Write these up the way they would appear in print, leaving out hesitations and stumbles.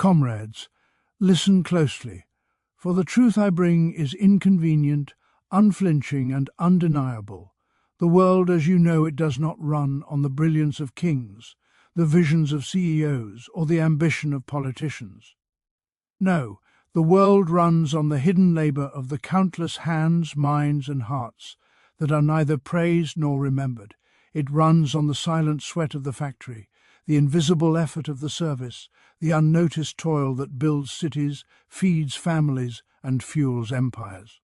Comrades, listen closely, for the truth I bring is inconvenient, unflinching and undeniable. The world as you know it does not run on the brilliance of kings, the visions of CEOs, or the ambition of politicians. No, the world runs on the hidden labor of the countless hands, minds and hearts that are neither praised nor remembered. It runs on the silent sweat of the factory, the invisible effort of the service, the unnoticed toil that builds cities, feeds families, and fuels empires.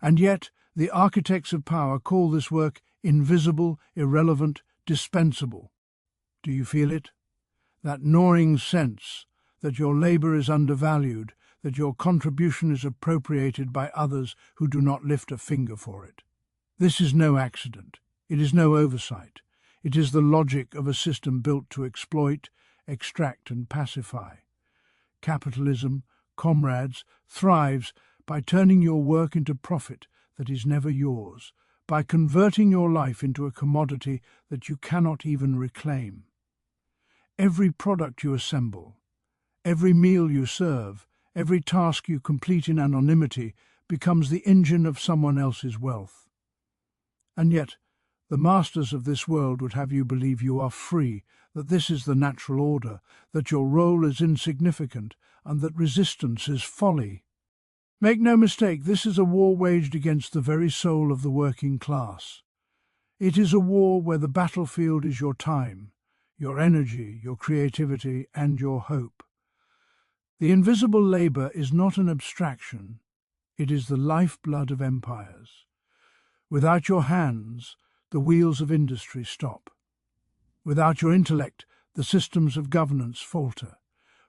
And yet, the architects of power call this work invisible, irrelevant, dispensable. Do you feel it? That gnawing sense that your labor is undervalued, that your contribution is appropriated by others who do not lift a finger for it. This is no accident. It is no oversight. It is the logic of a system built to exploit, extract and pacify. Capitalism, comrades, thrives by turning your work into profit that is never yours, by converting your life into a commodity that you cannot even reclaim. Every product you assemble, every meal you serve, every task you complete in anonymity becomes the engine of someone else's wealth. And yet, the masters of this world would have you believe you are free, that this is the natural order, that your role is insignificant, and that resistance is folly. Make no mistake, this is a war waged against the very soul of the working class. It is a war where the battlefield is your time, your energy, your creativity, and your hope. The invisible labor is not an abstraction, it is the lifeblood of empires. Without your hands, the wheels of industry stop. Without your intellect, the systems of governance falter.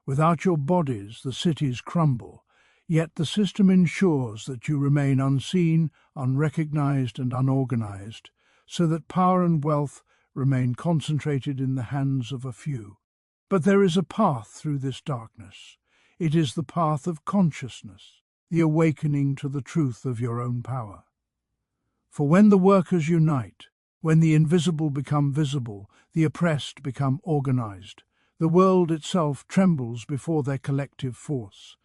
Without your bodies, the cities crumble. Yet the system ensures that you remain unseen, unrecognized and unorganized, so that power and wealth remain concentrated in the hands of a few. But there is a path through this darkness. It is the path of consciousness, the awakening to the truth of your own power. For when the workers unite, when the invisible become visible, the oppressed become organized, the world itself trembles before their collective force.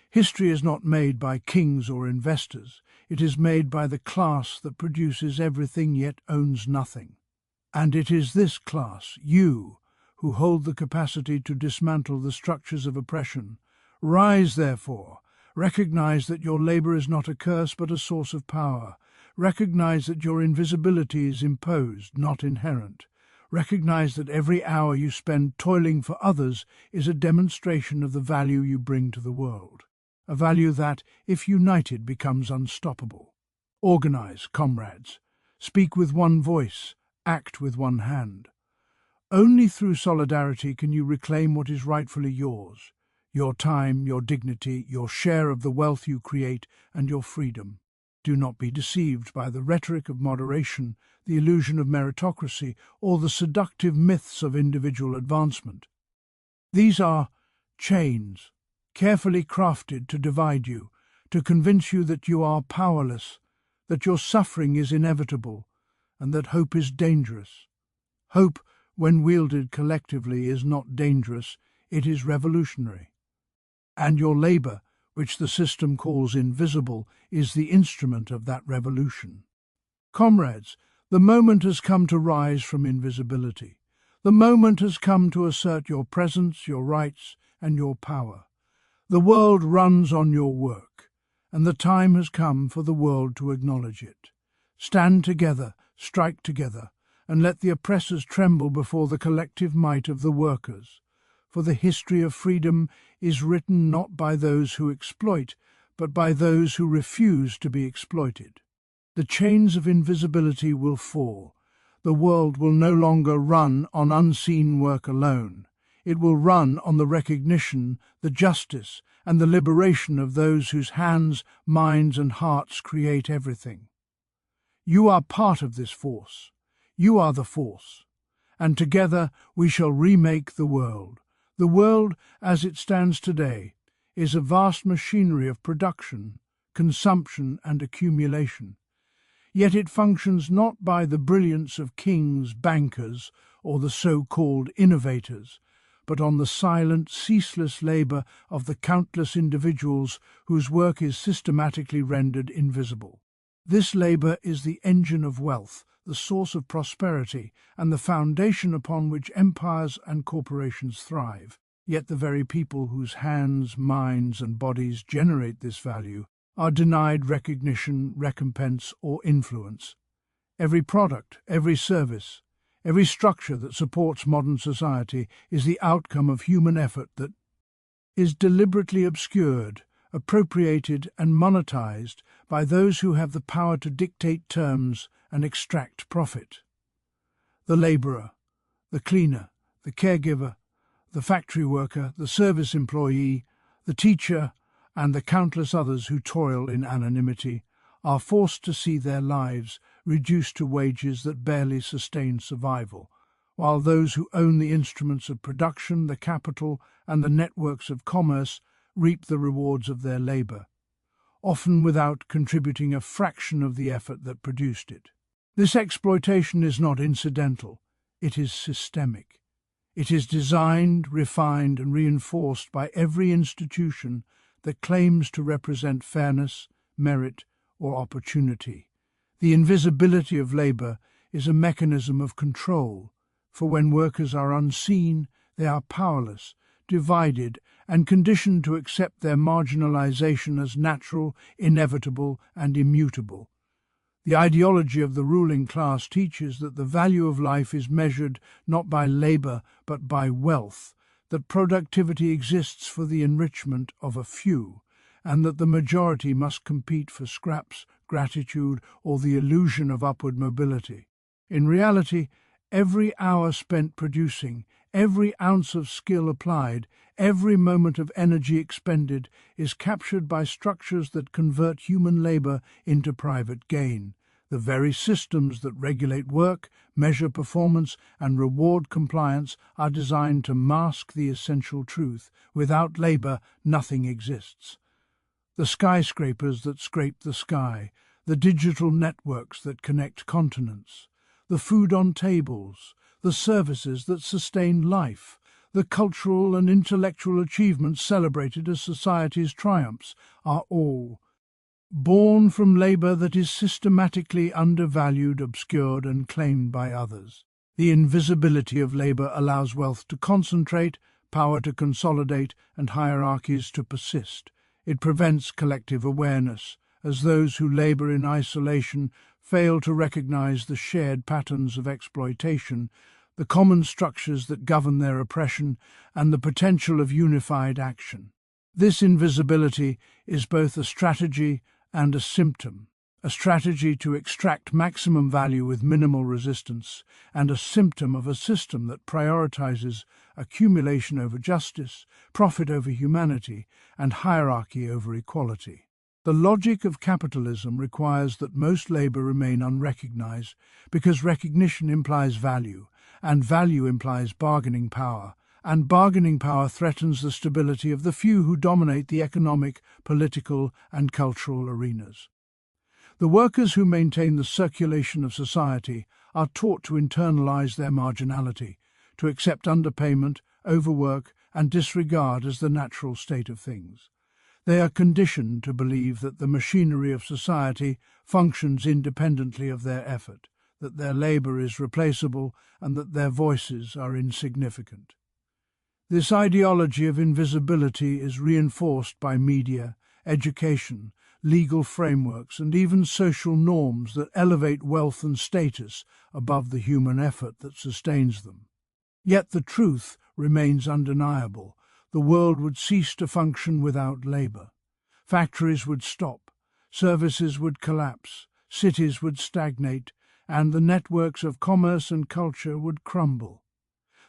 History is not made by kings or investors, it is made by the class that produces everything yet owns nothing. And it is this class, you, who hold the capacity to dismantle the structures of oppression. Rise, therefore, recognize that your labor is not a curse but a source of power. Recognize that your invisibility is imposed, not inherent. Recognize that every hour you spend toiling for others is a demonstration of the value you bring to the world, a value that, if united, becomes unstoppable. Organize, comrades. Speak with one voice, act with one hand. Only through solidarity can you reclaim what is rightfully yours, your time, your dignity, your share of the wealth you create, and your freedom. Do not be deceived by the rhetoric of moderation, the illusion of meritocracy, or the seductive myths of individual advancement. These are chains, carefully crafted to divide you, to convince you that you are powerless, that your suffering is inevitable, and that hope is dangerous. Hope, when wielded collectively, is not dangerous, it is revolutionary. And your labor, which the system calls invisible, is the instrument of that revolution. Comrades, the moment has come to rise from invisibility. The moment has come to assert your presence, your rights, and your power. The world runs on your work, and the time has come for the world to acknowledge it. Stand together, strike together, and let the oppressors tremble before the collective might of the workers. For the history of freedom is written not by those who exploit, but by those who refuse to be exploited. The chains of invisibility will fall. The world will no longer run on unseen work alone. It will run on the recognition, the justice, and the liberation of those whose hands, minds, and hearts create everything. You are part of this force. You are the force. And together we shall remake the world. The world, as it stands today, is a vast machinery of production, consumption, and accumulation. Yet it functions not by the brilliance of kings, bankers, or the so-called innovators, but on the silent, ceaseless labor of the countless individuals whose work is systematically rendered invisible. This labor is the engine of wealth, the source of prosperity, and the foundation upon which empires and corporations thrive. Yet the very people whose hands, minds, and bodies generate this value are denied recognition, recompense, or influence. Every product, every service, every structure that supports modern society is the outcome of human effort that is deliberately obscured, appropriated, and monetized by those who have the power to dictate terms and extract profit. The laborer, the cleaner, the caregiver, the factory worker, the service employee, the teacher, and the countless others who toil in anonymity are forced to see their lives reduced to wages that barely sustain survival, while those who own the instruments of production, the capital, and the networks of commerce reap the rewards of their labor, often without contributing a fraction of the effort that produced it. This exploitation is not incidental, it is systemic. It is designed, refined, and reinforced by every institution that claims to represent fairness, merit, or opportunity. The invisibility of labor is a mechanism of control, for when workers are unseen, they are powerless, divided, and conditioned to accept their marginalization as natural, inevitable, and immutable. The ideology of the ruling class teaches that the value of life is measured not by labor but by wealth, that productivity exists for the enrichment of a few, and that the majority must compete for scraps, gratitude, or the illusion of upward mobility. In reality, every hour spent producing, every ounce of skill applied, every moment of energy expended is captured by structures that convert human labor into private gain. The very systems that regulate work, measure performance, and reward compliance are designed to mask the essential truth. Without labor, nothing exists. The skyscrapers that scrape the sky, the digital networks that connect continents, the food on tables, the services that sustain life, the cultural and intellectual achievements celebrated as society's triumphs are all born from labor that is systematically undervalued, obscured, and claimed by others. The invisibility of labor allows wealth to concentrate, power to consolidate, and hierarchies to persist. It prevents collective awareness, as those who labor in isolation fail to recognize the shared patterns of exploitation, the common structures that govern their oppression, and the potential of unified action. This invisibility is both a strategy and a symptom, a strategy to extract maximum value with minimal resistance, and a symptom of a system that prioritizes accumulation over justice, profit over humanity, and hierarchy over equality. The logic of capitalism requires that most labor remain unrecognized because recognition implies value, and value implies bargaining power, and bargaining power threatens the stability of the few who dominate the economic, political, and cultural arenas. The workers who maintain the circulation of society are taught to internalize their marginality, to accept underpayment, overwork, and disregard as the natural state of things. They are conditioned to believe that the machinery of society functions independently of their effort, that their labor is replaceable, and that their voices are insignificant. This ideology of invisibility is reinforced by media, education, legal frameworks, and even social norms that elevate wealth and status above the human effort that sustains them. Yet the truth remains undeniable. The world would cease to function without labor. Factories would stop, services would collapse, cities would stagnate, and the networks of commerce and culture would crumble.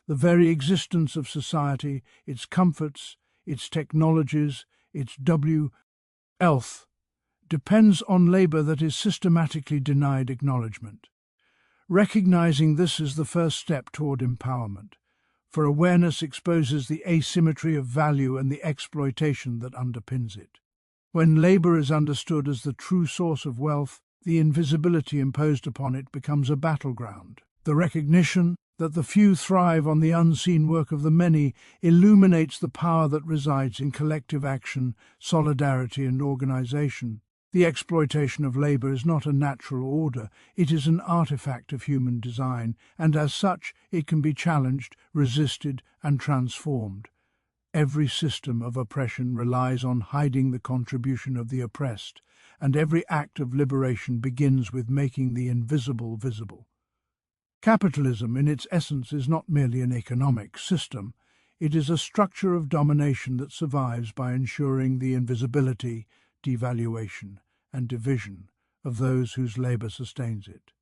The very existence of society, its comforts, its technologies, its wealth, depends on labor that is systematically denied acknowledgement. Recognizing this is the first step toward empowerment, for awareness exposes the asymmetry of value and the exploitation that underpins it. When labor is understood as the true source of wealth, the invisibility imposed upon it becomes a battleground. The recognition That the few thrive on the unseen work of the many illuminates the power that resides in collective action, solidarity, and organization. The exploitation of labor is not a natural order, it is an artifact of human design, and as such it can be challenged, resisted, and transformed. Every system of oppression relies on hiding the contribution of the oppressed, and every act of liberation begins with making the invisible visible. Capitalism, in its essence, is not merely an economic system. It is a structure of domination that survives by ensuring the invisibility, devaluation, and division of those whose labor sustains it.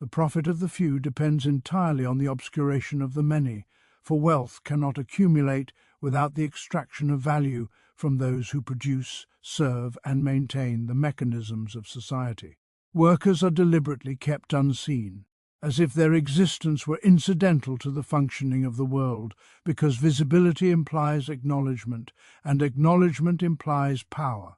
The profit of the few depends entirely on the obscuration of the many, for wealth cannot accumulate without the extraction of value from those who produce, serve, and maintain the mechanisms of society. Workers are deliberately kept unseen, as if their existence were incidental to the functioning of the world, because visibility implies acknowledgement, and acknowledgement implies power.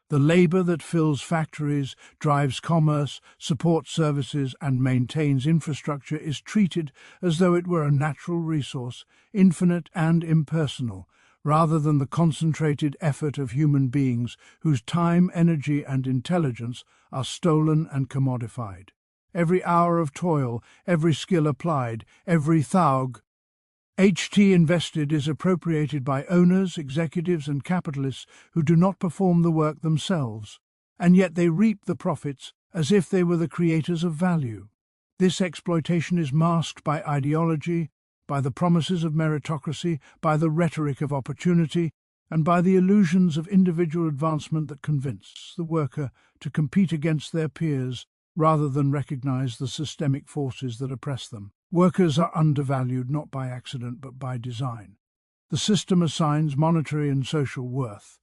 The labor that fills factories, drives commerce, supports services, and maintains infrastructure is treated as though it were a natural resource, infinite and impersonal, rather than the concentrated effort of human beings whose time, energy, and intelligence are stolen and commodified. Every hour of toil, every skill applied, every thaug invested is appropriated by owners, executives, and capitalists who do not perform the work themselves, and yet they reap the profits as if they were the creators of value. This exploitation is masked by ideology, by the promises of meritocracy, by the rhetoric of opportunity, and by the illusions of individual advancement that convince the worker to compete against their peers rather than recognize the systemic forces that oppress them. Workers are undervalued not by accident but by design. The system assigns monetary and social worth,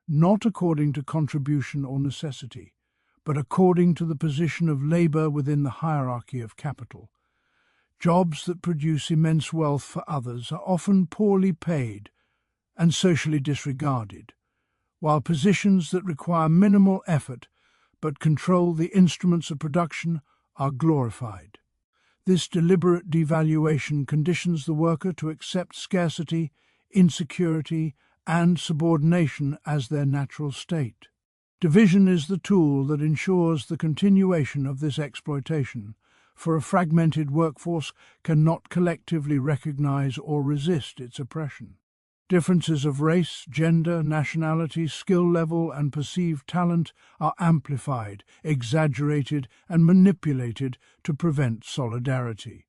not according to contribution or necessity, but according to the position of labor within the hierarchy of capital. Jobs that produce immense wealth for others are often poorly paid and socially disregarded, while positions that require minimal effort but control the instruments of production are glorified. This deliberate devaluation conditions the worker to accept scarcity, insecurity, and subordination as their natural state. Division is the tool that ensures the continuation of this exploitation, for a fragmented workforce cannot collectively recognize or resist its oppression. Differences of race, gender, nationality, skill level, and perceived talent are amplified, exaggerated, and manipulated to prevent solidarity.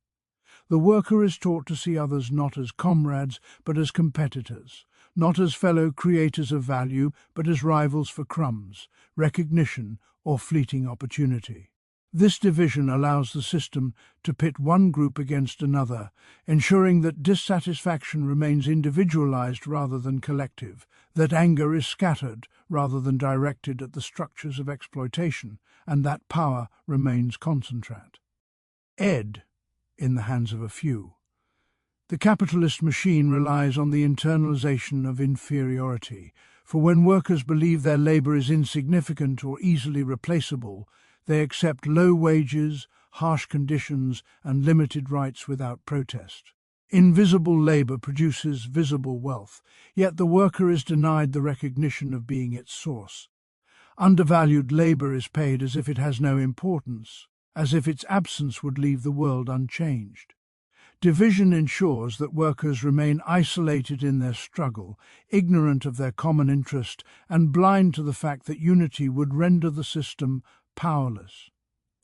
The worker is taught to see others not as comrades, but as competitors, not as fellow creators of value, but as rivals for crumbs, recognition, or fleeting opportunity. This division allows the system to pit one group against another, ensuring that dissatisfaction remains individualized rather than collective, that anger is scattered rather than directed at the structures of exploitation, and that power remains concentrate. In the hands of a few. The capitalist machine relies on the internalization of inferiority, for when workers believe their labor is insignificant or easily replaceable, they accept low wages, harsh conditions, and limited rights without protest. Invisible labor produces visible wealth, yet the worker is denied the recognition of being its source. Undervalued labor is paid as if it has no importance, as if its absence would leave the world unchanged. Division ensures that workers remain isolated in their struggle, ignorant of their common interest, and blind to the fact that unity would render the system powerless.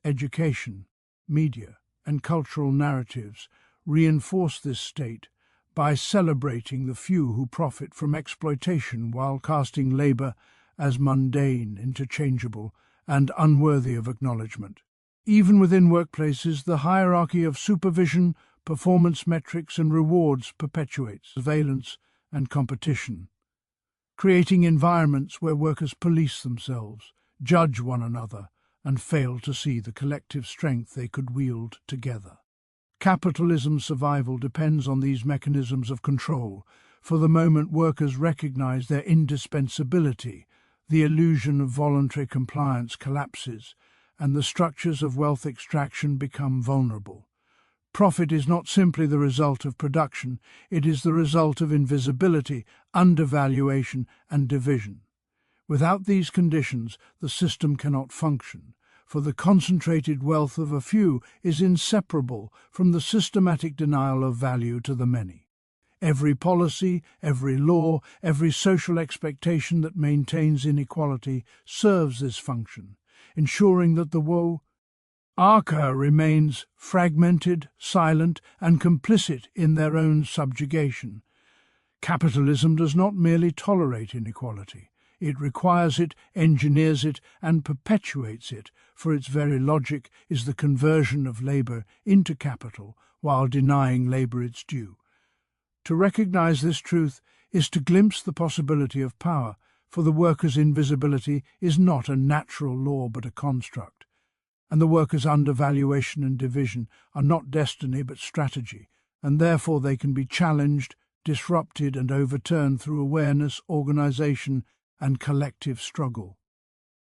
Education, media, and cultural narratives reinforce this state by celebrating the few who profit from exploitation while casting labor as mundane, interchangeable, and unworthy of acknowledgement. Even within workplaces, the hierarchy of supervision, performance metrics, and rewards perpetuates surveillance and competition, creating environments where workers police themselves, judge one another, and fail to see the collective strength they could wield together. Capitalism's survival depends on these mechanisms of control. For the moment workers recognize their indispensability, the illusion of voluntary compliance collapses, and the structures of wealth extraction become vulnerable. Profit is not simply the result of production, it is the result of invisibility, undervaluation, and division. Without these conditions, the system cannot function, for the concentrated wealth of a few is inseparable from the systematic denial of value to the many. Every policy, every law, every social expectation that maintains inequality serves this function, ensuring that the worker remains fragmented, silent, and complicit in their own subjugation. Capitalism does not merely tolerate inequality. It requires it, engineers it, and perpetuates it, for its very logic is the conversion of labour into capital while denying labour its due. To recognize this truth is to glimpse the possibility of power, for the worker's invisibility is not a natural law but a construct, and the worker's undervaluation and division are not destiny but strategy, and therefore they can be challenged, disrupted, and overturned through awareness, organization, and collective struggle.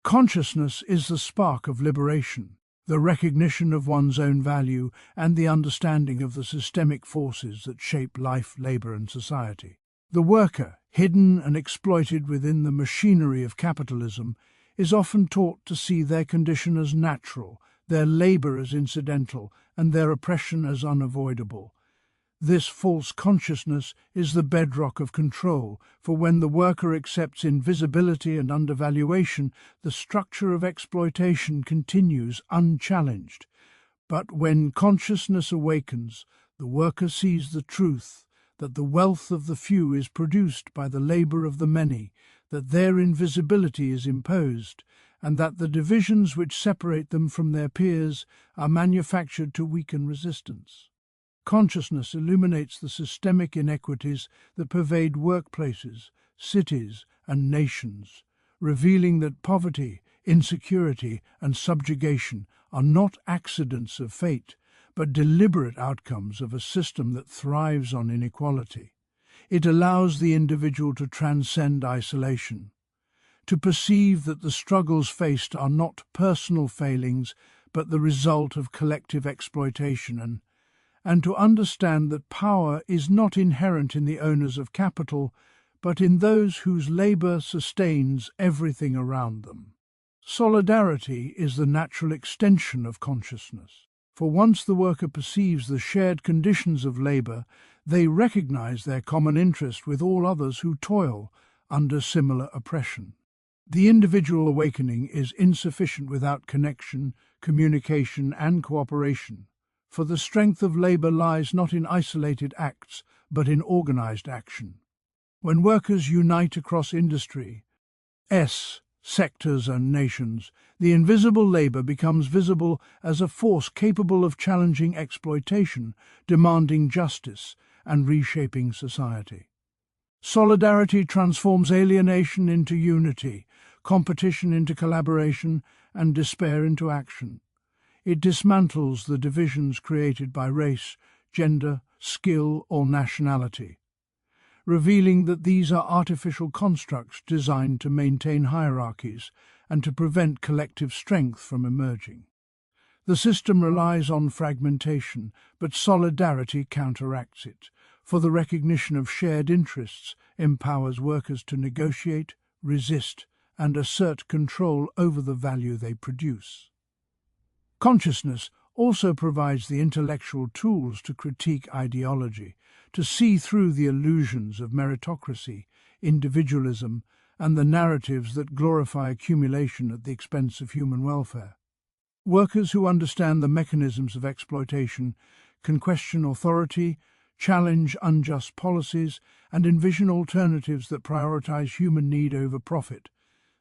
Consciousness is the spark of liberation, the recognition of one's own value and the understanding of the systemic forces that shape life, labor, and society. The worker, hidden and exploited within the machinery of capitalism, is often taught to see their condition as natural, their labor as incidental, and their oppression as unavoidable. This false consciousness is the bedrock of control, for when the worker accepts invisibility and undervaluation, the structure of exploitation continues unchallenged. But when consciousness awakens, the worker sees the truth that the wealth of the few is produced by the labor of the many, that their invisibility is imposed, and that the divisions which separate them from their peers are manufactured to weaken resistance. Consciousness illuminates the systemic inequities that pervade workplaces, cities, and nations, revealing that poverty, insecurity, and subjugation are not accidents of fate, but deliberate outcomes of a system that thrives on inequality. It allows the individual to transcend isolation, to perceive that the struggles faced are not personal failings, but the result of collective exploitation, and to understand that power is not inherent in the owners of capital, but in those whose labor sustains everything around them. Solidarity is the natural extension of consciousness, for once the worker perceives the shared conditions of labor, they recognize their common interest with all others who toil under similar oppression. The individual awakening is insufficient without connection, communication, and cooperation. For the strength of labor lies not in isolated acts, but in organized action. When workers unite across industry, sectors and nations, the invisible labor becomes visible as a force capable of challenging exploitation, demanding justice, and reshaping society. Solidarity transforms alienation into unity, competition into collaboration, and despair into action. It dismantles the divisions created by race, gender, skill, or nationality, revealing that these are artificial constructs designed to maintain hierarchies and to prevent collective strength from emerging. The system relies on fragmentation, but solidarity counteracts it, for the recognition of shared interests empowers workers to negotiate, resist, and assert control over the value they produce. Consciousness also provides the intellectual tools to critique ideology, to see through the illusions of meritocracy, individualism, and the narratives that glorify accumulation at the expense of human welfare. Workers who understand the mechanisms of exploitation can question authority, challenge unjust policies, and envision alternatives that prioritize human need over profit.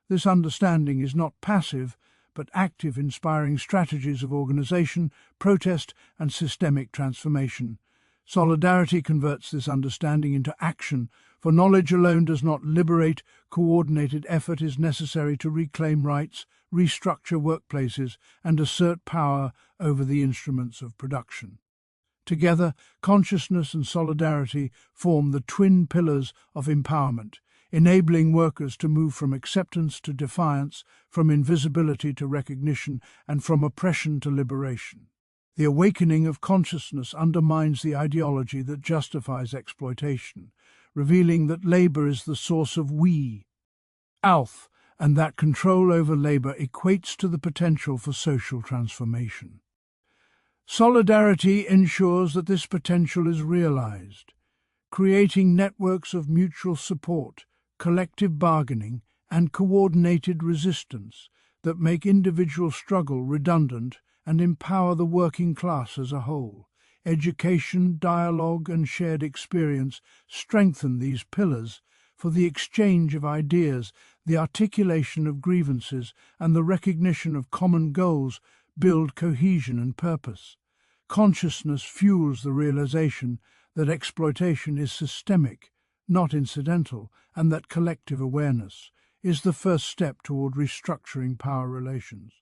This understanding is not passive, but active, inspiring strategies of organization, protest, and systemic transformation. Solidarity converts this understanding into action, for knowledge alone does not liberate. Coordinated effort is necessary to reclaim rights, restructure workplaces, and assert power over the instruments of production. Together, consciousness and solidarity form the twin pillars of empowerment, enabling workers to move from acceptance to defiance, from invisibility to recognition, and from oppression to liberation. The awakening of consciousness undermines the ideology that justifies exploitation, revealing that labor is the source of we, Alf, and that control over labor equates to the potential for social transformation. Solidarity ensures that this potential is realized, creating networks of mutual support, collective bargaining, and coordinated resistance that make individual struggle redundant and empower the working class as a whole. Education, dialogue, and shared experience strengthen these pillars for the exchange of ideas, the articulation of grievances, and the recognition of common goals build cohesion and purpose. Consciousness fuels the realization that exploitation is systemic, not incidental, and that collective awareness is the first step toward restructuring power relations.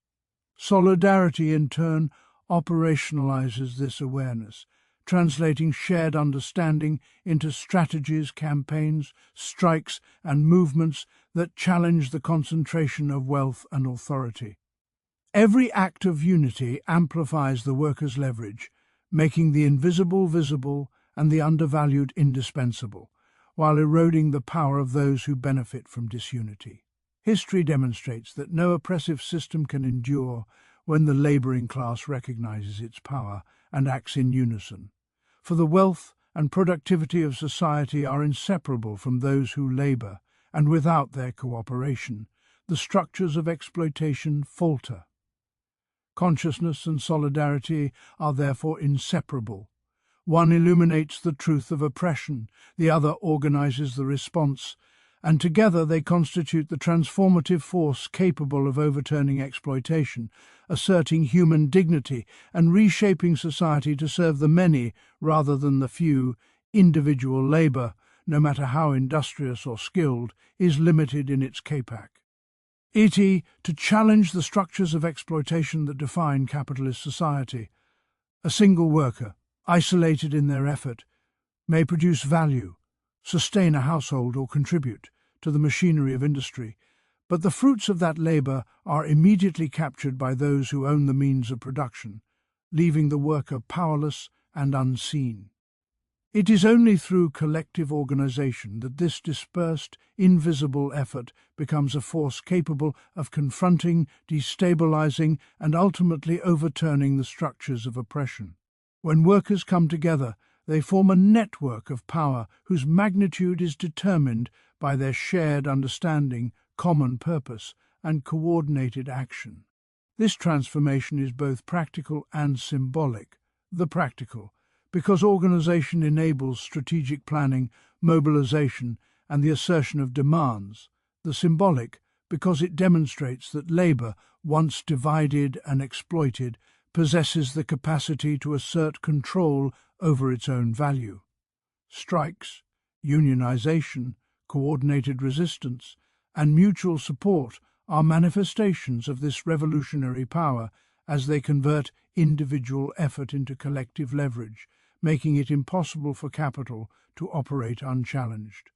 Solidarity, in turn, operationalizes this awareness, translating shared understanding into strategies, campaigns, strikes, and movements that challenge the concentration of wealth and authority. Every act of unity amplifies the workers' leverage, making the invisible visible and the undervalued indispensable, while eroding the power of those who benefit from disunity. History demonstrates that no oppressive system can endure when the laboring class recognizes its power and acts in unison. For the wealth and productivity of society are inseparable from those who labor, and without their cooperation, the structures of exploitation falter. Consciousness and solidarity are therefore inseparable. One illuminates the truth of oppression, the other organizes the response, and together they constitute the transformative force capable of overturning exploitation, asserting human dignity, and reshaping society to serve the many rather than the few. Individual labor, no matter how industrious or skilled, is limited in its capac. To challenge the structures of exploitation that define capitalist society. A single worker, isolated in their effort, may produce value, sustain a household, or contribute to the machinery of industry, but the fruits of that labor are immediately captured by those who own the means of production, leaving the worker powerless and unseen. It is only through collective organization that this dispersed, invisible effort becomes a force capable of confronting, destabilizing, and ultimately overturning the structures of oppression. When workers come together, they form a network of power whose magnitude is determined by their shared understanding, common purpose, and coordinated action. This transformation is both practical and symbolic. The practical, because organization enables strategic planning, mobilization, and the assertion of demands. The symbolic, because it demonstrates that labor, once divided and exploited, possesses the capacity to assert control over its own value. Strikes, unionization, coordinated resistance, and mutual support are manifestations of this revolutionary power as they convert individual effort into collective leverage, making it impossible for capital to operate unchallenged.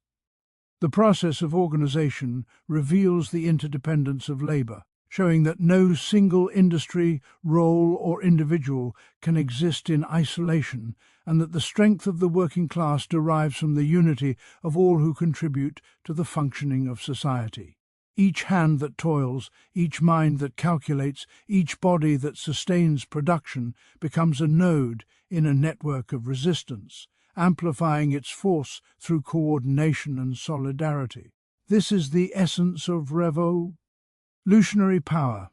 The process of organization reveals the interdependence of labor, showing that no single industry, role, or individual can exist in isolation, and that the strength of the working class derives from the unity of all who contribute to the functioning of society. Each hand that toils, each mind that calculates, each body that sustains production becomes a node in a network of resistance, amplifying its force through coordination and solidarity. This is the essence of revolutionary power,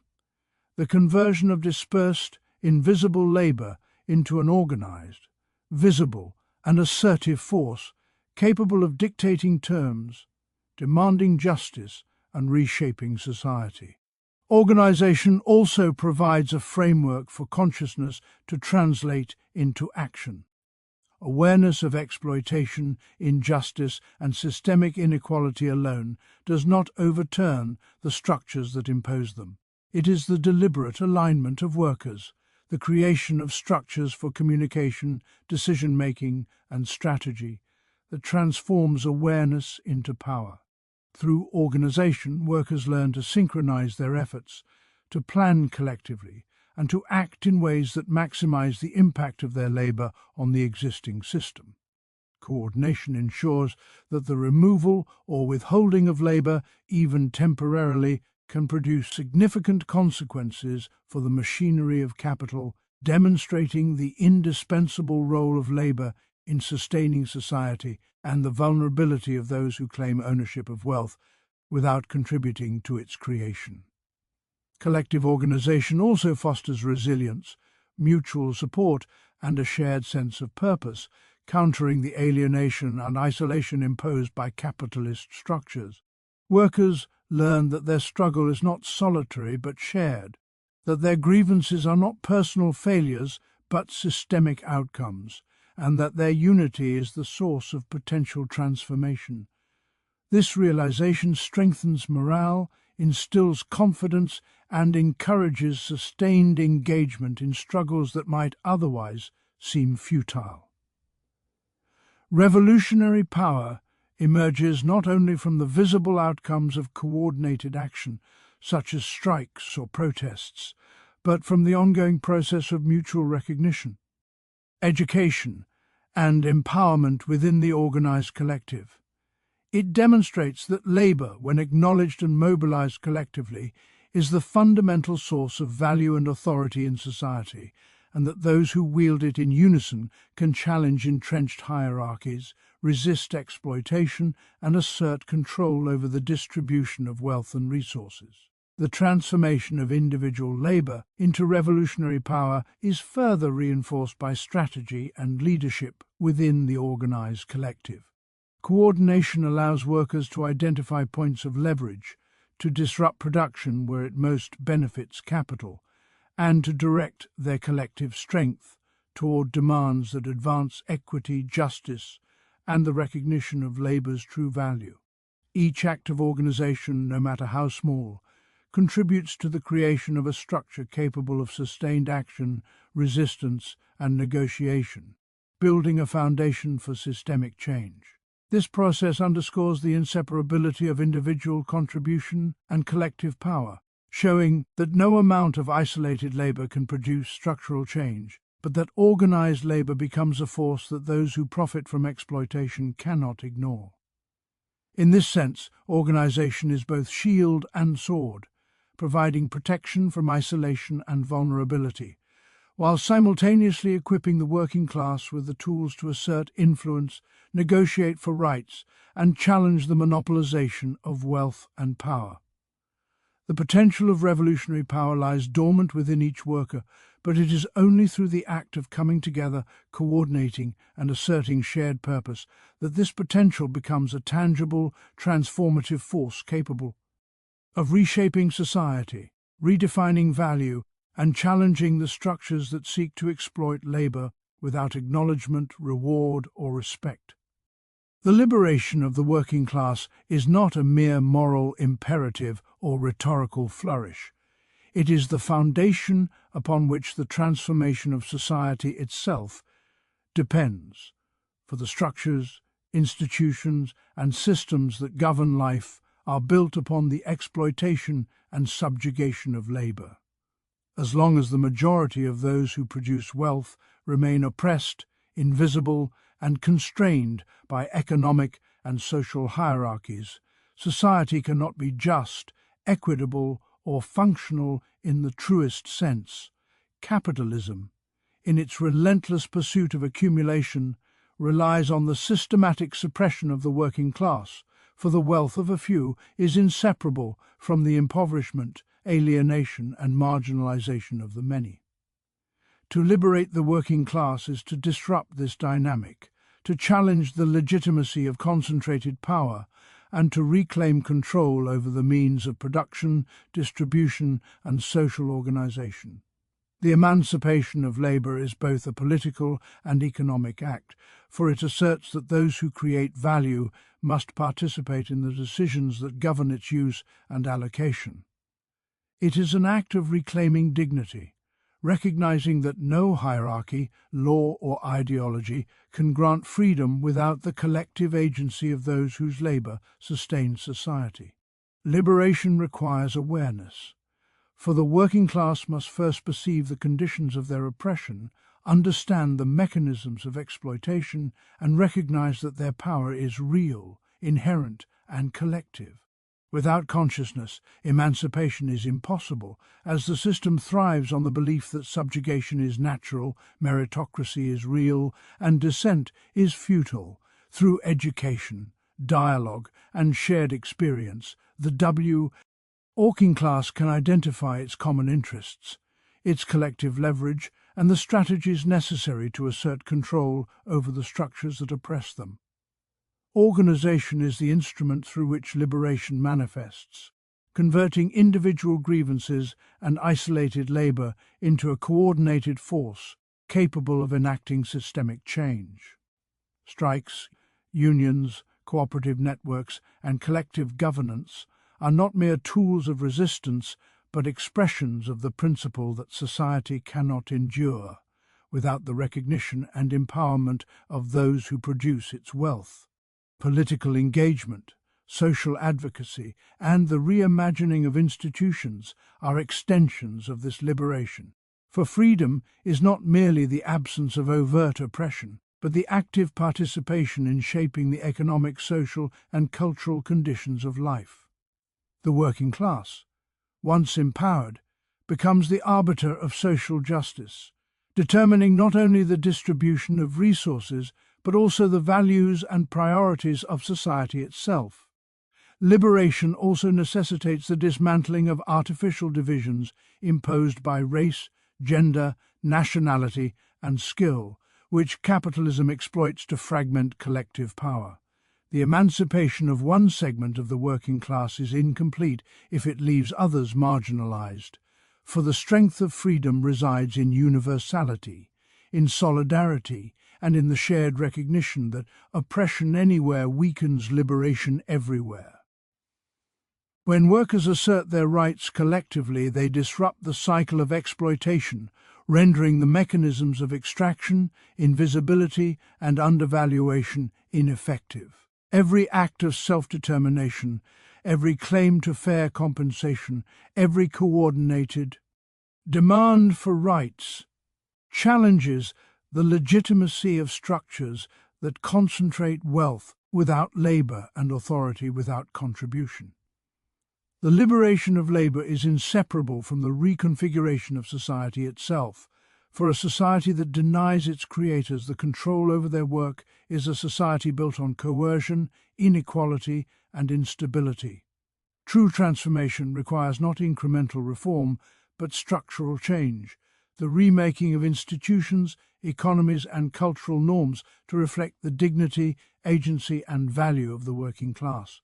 the conversion of dispersed, invisible labor into an organized, visible, and assertive force capable of dictating terms, demanding justice, and reshaping society. Organization also provides a framework for consciousness to translate into action. Awareness of exploitation, injustice, and systemic inequality alone does not overturn the structures that impose them. It is the deliberate alignment of workers, the creation of structures for communication, decision-making, and strategy that transforms awareness into power. Through organization, workers learn to synchronize their efforts, to plan collectively, and to act in ways that maximize the impact of their labor on the existing system. Coordination ensures that the removal or withholding of labor, even temporarily, can produce significant consequences for the machinery of capital, demonstrating the indispensable role of labor in sustaining society and the vulnerability of those who claim ownership of wealth without contributing to its creation. Collective organization also fosters resilience, mutual support, and a shared sense of purpose, countering the alienation and isolation imposed by capitalist structures. Workers learn that their struggle is not solitary but shared, that their grievances are not personal failures but systemic outcomes, and that their unity is the source of potential transformation. This realization strengthens morale, instills confidence, and encourages sustained engagement in struggles that might otherwise seem futile. Revolutionary power emerges not only from the visible outcomes of coordinated action, such as strikes or protests, but from the ongoing process of mutual recognition, education, and empowerment within the organized collective. It demonstrates that labor, when acknowledged and mobilized collectively, is the fundamental source of value and authority in society, and that those who wield it in unison can challenge entrenched hierarchies, resist exploitation, and assert control over the distribution of wealth and resources. The transformation of individual labor into revolutionary power is further reinforced by strategy and leadership within the organized collective. Coordination allows workers to identify points of leverage, to disrupt production where it most benefits capital, and to direct their collective strength toward demands that advance equity, justice, and the recognition of labor's true value. Each act of organization, no matter how small, contributes to the creation of a structure capable of sustained action, resistance, and negotiation, building a foundation for systemic change. This process underscores the inseparability of individual contribution and collective power, showing that no amount of isolated labor can produce structural change, but that organized labor becomes a force that those who profit from exploitation cannot ignore. In this sense, organization is both shield and sword, providing protection from isolation and vulnerability, while simultaneously equipping the working class with the tools to assert influence, negotiate for rights, and challenge the monopolization of wealth and power. The potential of revolutionary power lies dormant within each worker, but it is only through the act of coming together, coordinating, and asserting shared purpose that this potential becomes a tangible, transformative force capable of reshaping society, redefining value, and challenging the structures that seek to exploit labor without acknowledgement, reward, or respect. The liberation of the working class is not a mere moral imperative or rhetorical flourish. It is the foundation upon which the transformation of society itself depends, for the structures, institutions, and systems that govern life are built upon the exploitation and subjugation of labor. As long as the majority of those who produce wealth remain oppressed, invisible, and constrained by economic and social hierarchies, society cannot be just, equitable, or functional in the truest sense. Capitalism, in its relentless pursuit of accumulation, relies on the systematic suppression of the working class, for the wealth of a few is inseparable from the impoverishment, alienation, and marginalization of the many. To liberate the working class is to disrupt this dynamic, to challenge the legitimacy of concentrated power, and to reclaim control over the means of production, distribution, and social organization. The emancipation of labor is both a political and economic act, for it asserts that those who create value must participate in the decisions that govern its use and allocation. It is an act of reclaiming dignity, recognizing that no hierarchy, law, or ideology can grant freedom without the collective agency of those whose labor sustains society. Liberation requires awareness, For the working class must first perceive the conditions of their oppression, understand the mechanisms of exploitation, and recognize that their power is real, inherent, and collective. Without consciousness, emancipation is impossible, as the system thrives on the belief that subjugation is natural, meritocracy is real, and dissent is futile. Through education, dialogue, and shared experience, the working class can identify its common interests, its collective leverage, and the strategies necessary to assert control over the structures that oppress them. Organization is the instrument through which liberation manifests, converting individual grievances and isolated labor into a coordinated force capable of enacting systemic change. Strikes, unions, cooperative networks, and collective governance are not mere tools of resistance, but expressions of the principle that society cannot endure without the recognition and empowerment of those who produce its wealth. Political engagement, social advocacy, and the reimagining of institutions are extensions of this liberation. For freedom is not merely the absence of overt oppression, but the active participation in shaping the economic, social, and cultural conditions of life. The working class, once empowered, becomes the arbiter of social justice, determining not only the distribution of resources, but also the values and priorities of society itself. Liberation also necessitates the dismantling of artificial divisions imposed by race, gender, nationality, and skill, which capitalism exploits to fragment collective power. The emancipation of one segment of the working class is incomplete if it leaves others marginalized, for the strength of freedom resides in universality, in solidarity, and in the shared recognition that oppression anywhere weakens liberation everywhere. When workers assert their rights collectively, they disrupt the cycle of exploitation, rendering the mechanisms of extraction, invisibility, and undervaluation ineffective. Every act of self-determination, every claim to fair compensation, every coordinated demand for rights challenges the legitimacy of structures that concentrate wealth without labor and authority without contribution. The liberation of labor is inseparable from the reconfiguration of society itself, for a society that denies its creators the control over their work is a society built on coercion, inequality, and instability. True transformation requires not incremental reform, but structural change, the remaking of institutions, economies, and cultural norms to reflect the dignity, agency, and value of the working class.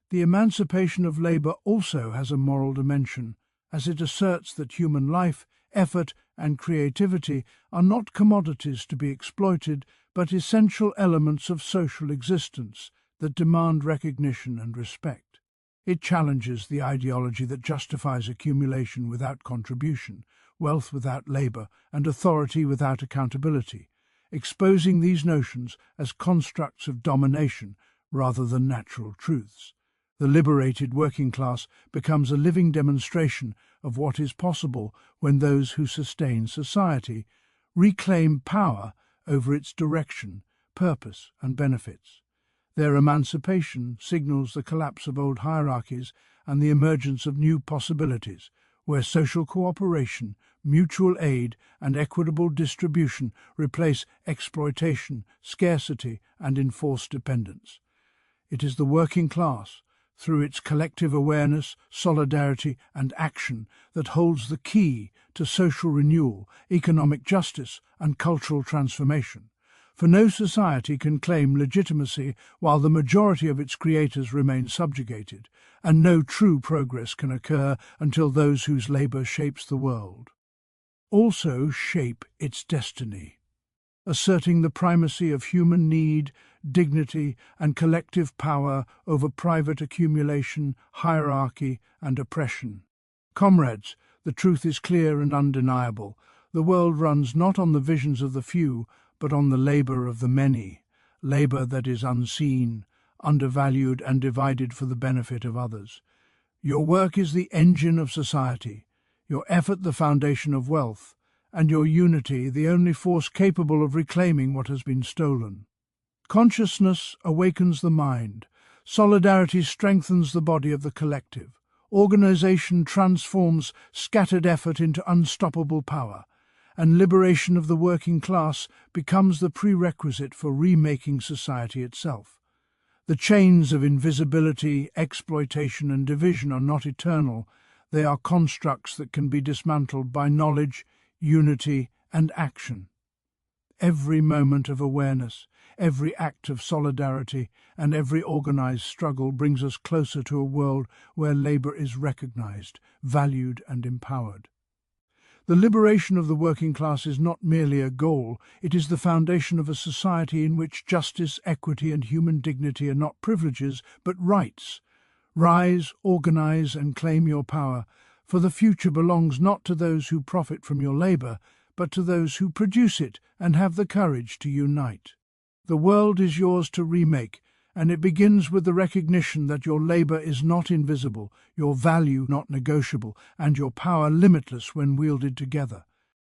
The emancipation of labor also has a moral dimension, as it asserts that human life, effort, and creativity are not commodities to be exploited, but essential elements of social existence that demand recognition and respect. It challenges the ideology that justifies accumulation without contribution, wealth without labor, and authority without accountability, exposing these notions as constructs of domination rather than natural truths. The liberated working class becomes a living demonstration of what is possible when those who sustain society reclaim power over its direction, purpose, and benefits. Their emancipation signals the collapse of old hierarchies and the emergence of new possibilities, where social cooperation, mutual aid, and equitable distribution replace exploitation, scarcity, and enforced dependence. It is the working class, through its collective awareness, solidarity, and action, that holds the key to social renewal, economic justice, and cultural transformation. For no society can claim legitimacy while the majority of its creators remain subjugated, and no true progress can occur until those whose labor shapes the world also shape its destiny. Asserting the primacy of human need, dignity, and collective power over private accumulation, hierarchy, and oppression. Comrades, the truth is clear and undeniable. The world runs not on the visions of the few, but on the labor of the many, labor that is unseen, undervalued, and divided for the benefit of others. Your work is the engine of society, your effort the foundation of wealth, and your unity the only force capable of reclaiming what has been stolen. Consciousness awakens the mind, solidarity strengthens the body of the collective, organization transforms scattered effort into unstoppable power, and liberation of the working class becomes the prerequisite for remaking society itself. The chains of invisibility, exploitation, and division are not eternal. They are constructs that can be dismantled by knowledge, unity, and action. Every moment of awareness, every act of solidarity, and every organized struggle brings us closer to a world where labor is recognized, valued, and empowered. The liberation of the working class is not merely a goal, it is the foundation of a society in which justice, equity, and human dignity are not privileges, but rights. Rise, organize, and claim your power, for the future belongs not to those who profit from your labor, but to those who produce it and have the courage to unite. The world is yours to remake, and it begins with the recognition that your labor is not invisible, your value not negotiable, and your power limitless when wielded together.